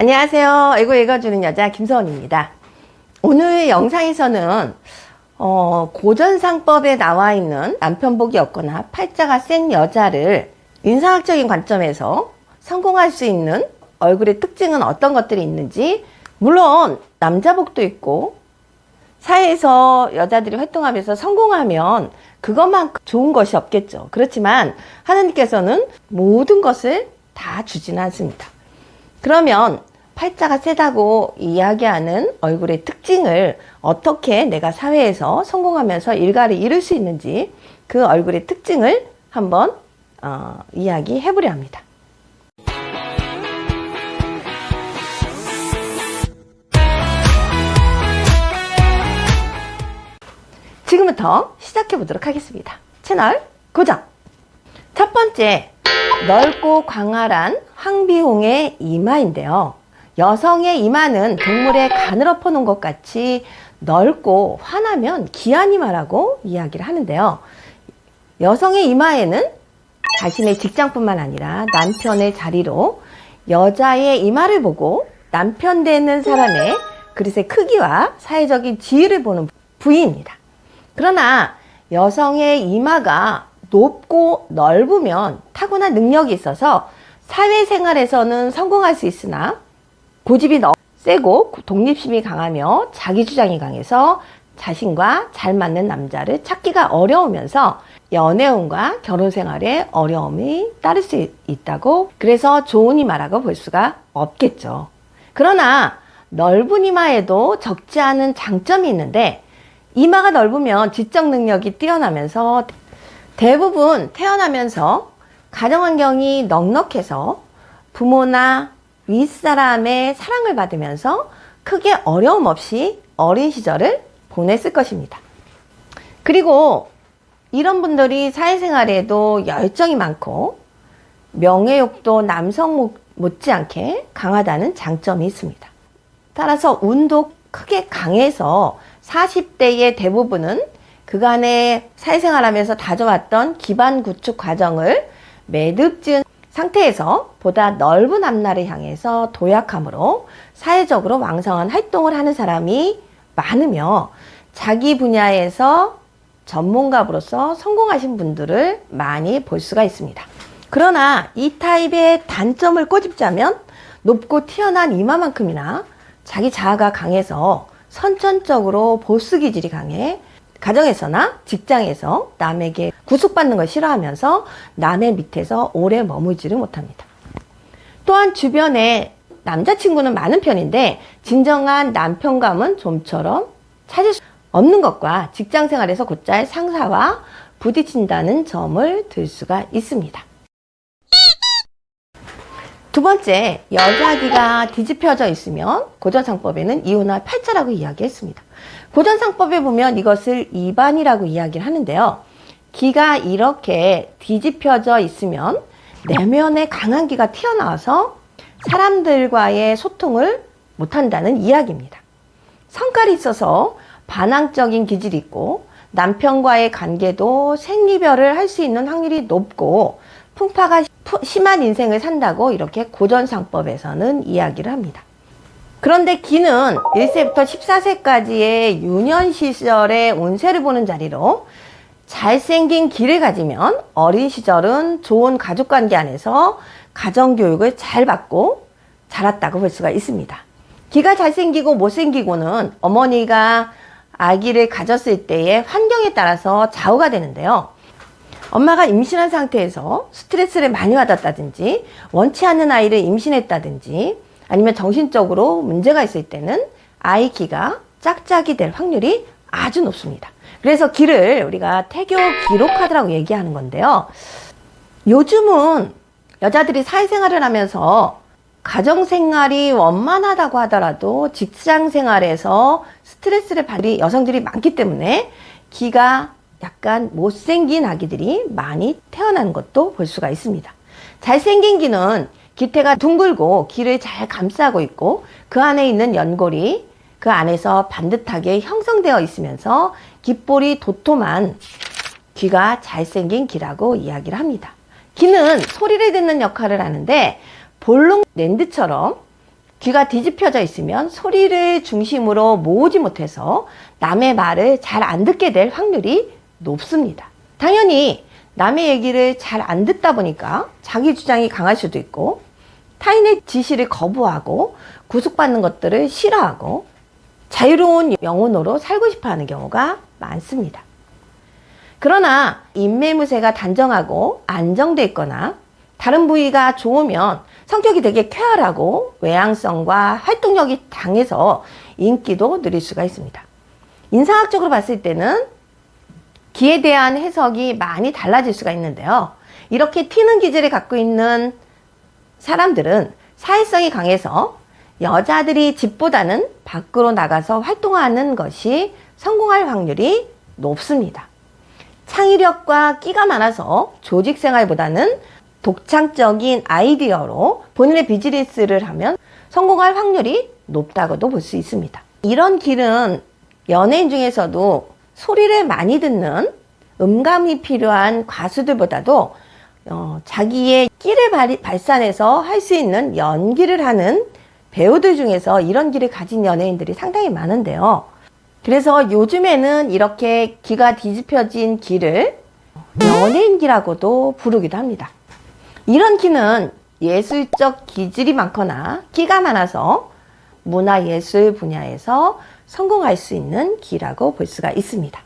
안녕하세요. 아이고 읽어주는 여자 김서원입니다. 오늘 영상에서는 고전상법에 나와 있는 남편복이 없거나 팔자가 센 여자를 인상학적인 관점에서 성공할 수 있는 얼굴의 특징은 어떤 것들이 있는지, 물론 남자복도 있고 사회에서 여자들이 활동하면서 성공하면 그것만큼 좋은 것이 없겠죠. 그렇지만 하나님께서는 모든 것을 다 주지는 않습니다. 그러면 팔자가 세다고 이야기하는 얼굴의 특징을 어떻게 내가 사회에서 성공하면서 일가를 이룰 수 있는지, 그 얼굴의 특징을 한번 이야기해 보려 합니다. 지금부터 시작해 보도록 하겠습니다. 채널 고정! 첫 번째, 넓고 광활한 황비홍의 이마인데요. 여성의 이마는 동물의 간을 엎어놓은 것 같이 넓고 환하면 귀한 이마라고 이야기를 하는데요. 여성의 이마에는 자신의 직장뿐만 아니라 남편의 자리로 여자의 이마를 보고 남편 되는 사람의 그릇의 크기와 사회적인 지위를 보는 부위입니다. 그러나 여성의 이마가 높고 넓으면 타고난 능력이 있어서 사회생활에서는 성공할 수 있으나, 고집이 세고 독립심이 강하며 자기주장이 강해서 자신과 잘 맞는 남자를 찾기가 어려우면서 연애운과 결혼생활에 어려움이 따를 수 있다고, 그래서 좋은 이마라고 볼 수가 없겠죠. 그러나 넓은 이마에도 적지 않은 장점이 있는데, 이마가 넓으면 지적 능력이 뛰어나면서 대부분 태어나면서 가정환경이 넉넉해서 부모나 윗사람의 사랑을 받으면서 크게 어려움 없이 어린 시절을 보냈을 것입니다. 그리고 이런 분들이 사회생활에도 열정이 많고 명예욕도 남성 못지않게 강하다는 장점이 있습니다. 따라서 운도 크게 강해서 40대의 대부분은 그간의 사회생활하면서 다져왔던 기반 구축 과정을 매듭지은 상태에서 보다 넓은 앞날을 향해서 도약함으로 사회적으로 왕성한 활동을 하는 사람이 많으며, 자기 분야에서 전문가로서 성공하신 분들을 많이 볼 수가 있습니다. 그러나 이 타입의 단점을 꼬집자면 높고 튀어난 이마만큼이나 자기 자아가 강해서 선천적으로 보스 기질이 강해 가정에서나 직장에서 남에게 구속받는 걸 싫어하면서 남의 밑에서 오래 머물지를 못합니다. 또한 주변에 남자친구는 많은 편인데 진정한 남편감은 좀처럼 찾을 수 없는 것과 직장생활에서 곧잘 상사와 부딪힌다는 점을 들 수가 있습니다. 두 번째, 여자기가 뒤집혀져 있으면 고전상법에는 이혼할 팔자라고 이야기했습니다. 고전상법에 보면 이것을 이반이라고 이야기를 하는데요. 기가 이렇게 뒤집혀져 있으면 내면에 강한 기가 튀어나와서 사람들과의 소통을 못한다는 이야기입니다. 성깔이 있어서 반항적인 기질이 있고 남편과의 관계도 생리별을 할 수 있는 확률이 높고 풍파가 심한 인생을 산다고 이렇게 고전상법에서는 이야기를 합니다. 그런데 기는 1세부터 14세까지의 유년 시절의 운세를 보는 자리로 잘생긴 기를 가지면 어린 시절은 좋은 가족관계 안에서 가정교육을 잘 받고 자랐다고 볼 수가 있습니다. 기가 잘생기고 못생기고는 어머니가 아기를 가졌을 때의 환경에 따라서 좌우가 되는데요. 엄마가 임신한 상태에서 스트레스를 많이 받았다든지 원치 않는 아이를 임신했다든지 아니면 정신적으로 문제가 있을 때는 아이 기가 짝짝이 될 확률이 아주 높습니다. 그래서 기를 우리가 태교 기록카드라고 얘기하는 건데요. 요즘은 여자들이 사회생활을 하면서 가정생활이 원만하다고 하더라도 직장생활에서 스트레스를 받는 여성들이 많기 때문에 기가 약간 못생긴 아기들이 많이 태어나는 것도 볼 수가 있습니다. 잘생긴 기는 기태가 둥글고 기를 잘 감싸고 있고 그 안에 있는 연골이 그 안에서 반듯하게 형성되어 있으면서 귓볼이 도톰한 귀가 잘생긴 기라고 이야기를 합니다. 기는 소리를 듣는 역할을 하는데 볼록 랜드처럼 귀가 뒤집혀져 있으면 소리를 중심으로 모으지 못해서 남의 말을 잘 안 듣게 될 확률이 높습니다. 당연히 남의 얘기를 잘 안 듣다 보니까 자기 주장이 강할 수도 있고 타인의 지시를 거부하고 구속받는 것들을 싫어하고 자유로운 영혼으로 살고 싶어 하는 경우가 많습니다. 그러나 인매무새가 단정하고 안정돼 있거나 다른 부위가 좋으면 성격이 되게 쾌활하고 외향성과 활동력이 강해서 인기도 누릴 수가 있습니다. 인상학적으로 봤을 때는 귀에 대한 해석이 많이 달라질 수가 있는데요. 이렇게 튀는 기질을 갖고 있는 사람들은 사회성이 강해서 여자들이 집보다는 밖으로 나가서 활동하는 것이 성공할 확률이 높습니다. 창의력과 끼가 많아서 조직 생활보다는 독창적인 아이디어로 본인의 비즈니스를 하면 성공할 확률이 높다고도 볼 수 있습니다. 이런 길은 연예인 중에서도 소리를 많이 듣는 음감이 필요한 가수들보다도 자기의 끼를 발산해서 할 수 있는 연기를 하는 배우들 중에서 이런 길을 가진 연예인들이 상당히 많은데요. 그래서 요즘에는 이렇게 귀가 뒤집혀진 귀를 연예인귀라고도 부르기도 합니다. 이런 귀는 예술적 기질이 많거나 끼가 많아서 문화예술 분야에서 성공할 수 있는 귀라고 볼 수가 있습니다.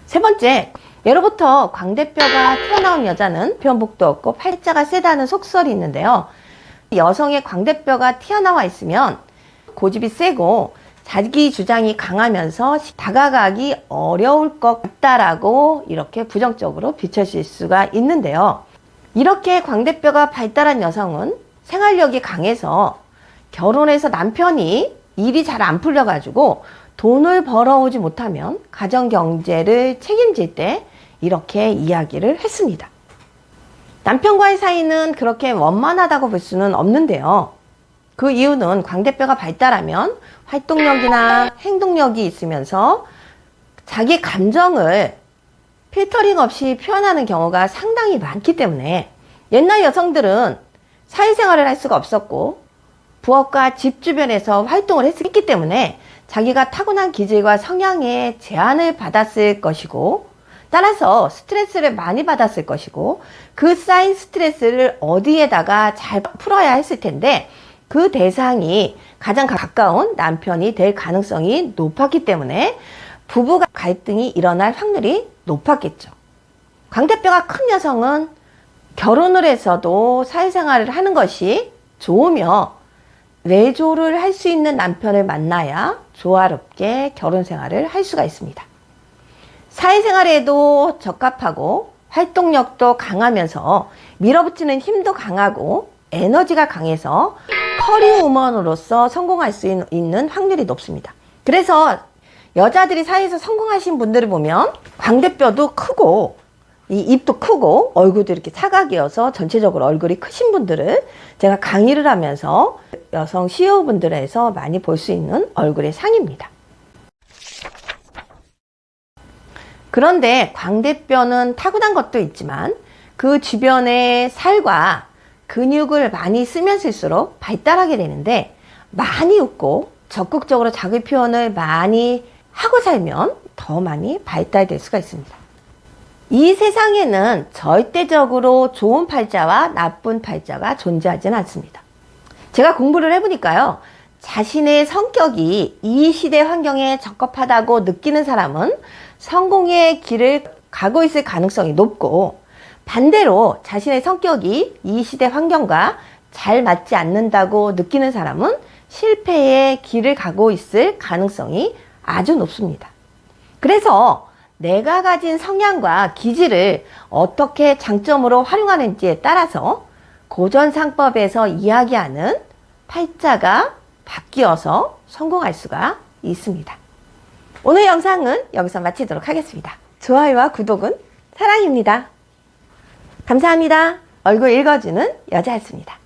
세 번째, 예로부터 광대뼈가 튀어나온 여자는 변복도 없고 팔자가 세다는 속설이 있는데요. 여성의 광대뼈가 튀어나와 있으면 고집이 세고 자기 주장이 강하면서 다가가기 어려울 것 같다라고 이렇게 부정적으로 비춰질 수가 있는데요. 이렇게 광대뼈가 발달한 여성은 생활력이 강해서 결혼해서 남편이 일이 잘 안 풀려가지고 돈을 벌어오지 못하면 가정 경제를 책임질 때 이렇게 이야기를 했습니다. 남편과의 사이는 그렇게 원만하다고 볼 수는 없는데요. 그 이유는 광대뼈가 발달하면 활동력이나 행동력이 있으면서 자기 감정을 필터링 없이 표현하는 경우가 상당히 많기 때문에 옛날 여성들은 사회생활을 할 수가 없었고 부엌과 집 주변에서 활동을 했기 때문에 자기가 타고난 기질과 성향에 제한을 받았을 것이고 따라서 스트레스를 많이 받았을 것이고 그 쌓인 스트레스를 어디에다가 잘 풀어야 했을 텐데 그 대상이 가장 가까운 남편이 될 가능성이 높았기 때문에 부부 갈등이 일어날 확률이 높았겠죠. 광대뼈가 큰 여성은 결혼을 해서도 사회생활을 하는 것이 좋으며 외조를 할 수 있는 남편을 만나야 조화롭게 결혼생활을 할 수가 있습니다. 사회생활에도 적합하고 활동력도 강하면서 밀어붙이는 힘도 강하고 에너지가 강해서 커리어우먼으로서 성공할 수 있는 확률이 높습니다. 그래서 여자들이 사회에서 성공하신 분들을 보면 광대뼈도 크고 이 입도 크고 얼굴도 이렇게 사각이어서 전체적으로 얼굴이 크신 분들을 제가 강의를 하면서 여성 CEO분들에서 많이 볼 수 있는 얼굴의 상입니다. 그런데 광대뼈는 타고난 것도 있지만 그 주변의 살과 근육을 많이 쓰면 쓸수록 발달하게 되는데 많이 웃고 적극적으로 자기 표현을 많이 하고 살면 더 많이 발달될 수가 있습니다. 이 세상에는 절대적으로 좋은 팔자와 나쁜 팔자가 존재하지는 않습니다. 제가 공부를 해보니까요. 자신의 성격이 이 시대 환경에 적합하다고 느끼는 사람은 성공의 길을 가고 있을 가능성이 높고 반대로 자신의 성격이 이 시대 환경과 잘 맞지 않는다고 느끼는 사람은 실패의 길을 가고 있을 가능성이 아주 높습니다. 그래서 내가 가진 성향과 기질을 어떻게 장점으로 활용하는지에 따라서 고전상법에서 이야기하는 팔자가 바뀌어서 성공할 수가 있습니다. 오늘 영상은 여기서 마치도록 하겠습니다. 좋아요와 구독은 사랑입니다. 감사합니다. 얼굴 읽어주는 여자였습니다.